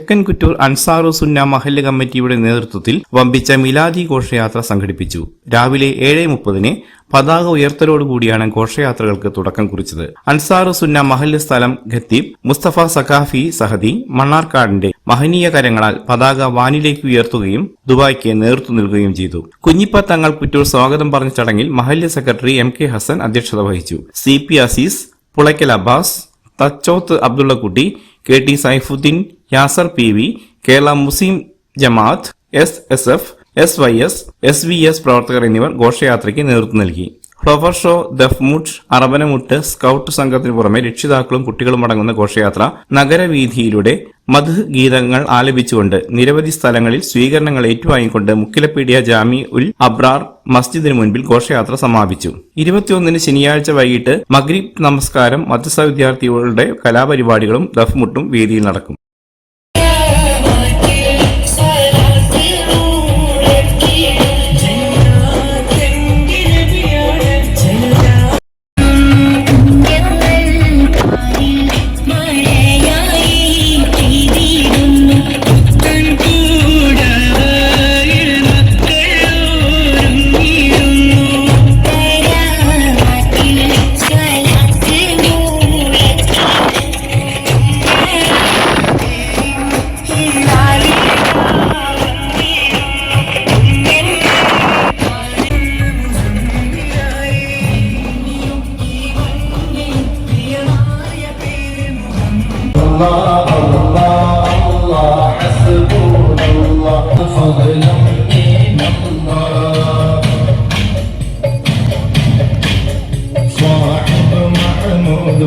തെക്കൻ കുറ്റൂർ അൻസാറു സുന്ന മഹല്ല് കമ്മിറ്റിയുടെ നേതൃത്വത്തിൽ വമ്പിച്ച മിലാദി ഘോഷയാത്ര സംഘടിപ്പിച്ചു. രാവിലെ 7:30 പതാക ഉയർത്തലോടുകൂടിയാണ് ഘോഷയാത്രകൾക്ക് തുടക്കം കുറിച്ചത്. അൻസാറു സുന്ന മഹല്ല് സ്ഥലം ഖത്തീബ് മുസ്തഫ സഖാഫി സഹദി മണ്ണാർക്കാടിന്റെ മഹനീയ കരങ്ങളാൽ പതാക വാനിലേക്ക് ഉയർത്തുകയും ദുബായ്ക്ക് നേതൃത്വം നൽകുകയും ചെയ്തു. കുഞ്ഞിപ്പ തങ്ങൾ കുറ്റൂർ സ്വാഗതം പറഞ്ഞ ചടങ്ങിൽ മഹല്ല് സെക്രട്ടറി MK ഹസൻ അധ്യക്ഷത വഹിച്ചു. CP Aziz, Pulaykkal Abbas, Thachoth Abdullakutty, KT Saifuddeen, Yasir PV, Kerala Muslim Jamaat, SSF, SYS, SVS പ്രവർത്തകർ എന്നിവർ ഘോഷയാത്രയ്ക്ക് നേതൃത്വം നൽകി. Flower show, Duffmuttu, Arabanamuttu, scout സംഘത്തിനു പുറമെ രക്ഷിതാക്കളും കുട്ടികളും അടങ്ങുന്ന ഘോഷയാത്ര നഗരവീഥിയിലൂടെ മദ്ഹ് ഗീതങ്ങൾ ആലപിച്ചുകൊണ്ട് നിരവധി സ്ഥലങ്ങളിൽ സ്വീകരണങ്ങൾ ഏറ്റുവാങ്ങിക്കൊണ്ട് മുക്കിലപീഡിയ ജാമി ഉൽ അബ്രാർ മസ്ജിദിന് മുൻപിൽ ഘോഷയാത്ര സമാപിച്ചു. 21 ശനിയാഴ്ച വൈകിട്ട് മഗ്രിബ് നമസ്കാരം, മദ്രസ വിദ്യാർത്ഥികളുടെ കലാപരിപാടികളും ദഫ്മുട്ടും വേദിയിൽ നടക്കും.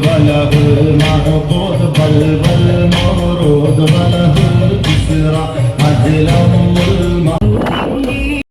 وله المعبود بل المورود